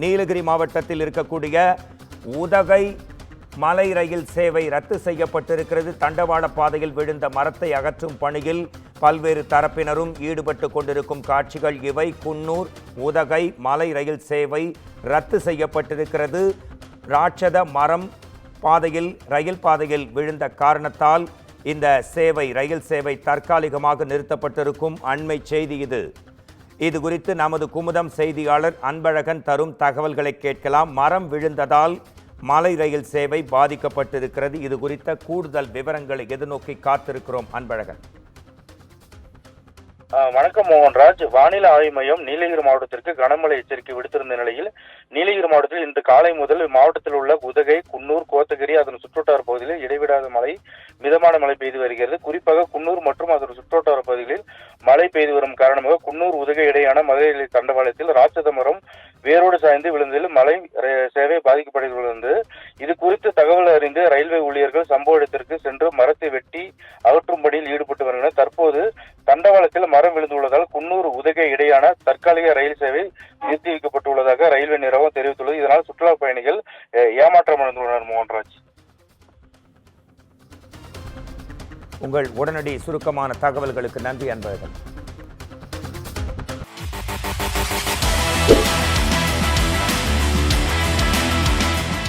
நீலகிரி மாவட்டத்தில் இருக்கக்கூடிய உதகை மலை ரயில் சேவை ரத்து செய்யப்பட்டிருக்கிறது. தண்டவாள பாதையில் விழுந்த மரத்தை அகற்றும் பணியில் பல்வேறு தரப்பினரும் ஈடுபட்டு கொண்டிருக்கும் காட்சிகள் இவை. குன்னூர் உதகை மலை ரயில் சேவை ரத்து செய்யப்பட்டிருக்கிறது. ராட்சத மரம் ரயில் பாதையில் விழுந்த காரணத்தால் இந்த ரயில் சேவை தற்காலிகமாக நிறுத்தப்பட்டிருக்கும் அண்மை செய்தி இது குறித்து நமது குமுதம் செய்தியாளர் அன்பழகன் தரும் தகவல்களை கேட்கலாம். மரம் விழுந்ததால் மலை ரயில் சேவை பாதிக்கப்பட்டிருக்கிறது. இது குறித்த கூடுதல் விவரங்களை எதிர்நோக்கி காத்திருக்கிறோம். அன்பழகன். வணக்கம் மோகன்ராஜ். வானிலை ஆய்வு மையம் நீலகிரி மாவட்டத்திற்கு கனமழை எச்சரிக்கை விடுத்திருந்த நிலையில் நீலகிரி மாவட்டத்தில் இன்று காலை முதல் மாவட்டத்தில் உள்ள உதகை, குன்னூர், கோத்தகிரி அதன் சுற்றுவட்டார பகுதிகளில் இடைவிடாத மிதமான மழை பெய்து வருகிறது. குறிப்பாக குன்னூர் மற்றும் அதன் சுற்றுவட்டார பகுதிகளில் மழை பெய்து வரும் காரணமாக குன்னூர் உதகை இடையான மலை ரயில் தண்டவாளத்தில் ராட்சத மரம் வேரோடு சாய்ந்து விழுந்ததில் மலை சேவை பாதிக்கப்பட்டுள்ளது. இது குறித்து தகவல் அறிந்து ரயில்வே ஊழியர்கள் சம்பவ இடத்திற்கு சென்று மரத்தை வெட்டி அகற்றும் பணியில் ஈடுபட்டு வருகின்றனர். தற்போது தண்டவாளத்தில் மரம் விழுந்துள்ளதால் குன்னூர் உதகை இடையான தற்காலிக ரயில் சேவை நிறுத்தி வைக்கப்பட்டுள்ளதாக ரயில்வே நிர்வாகம் தெரிவித்துள்ளது. இதனால் சுற்றுலா பயணிகள் ஏமாற்றமடைந்துள்ளனர். மோகன்ராஜ், உங்கள் உடனடி சுருக்கமான தகவல்களுக்கு நன்றி அன்பழகன்.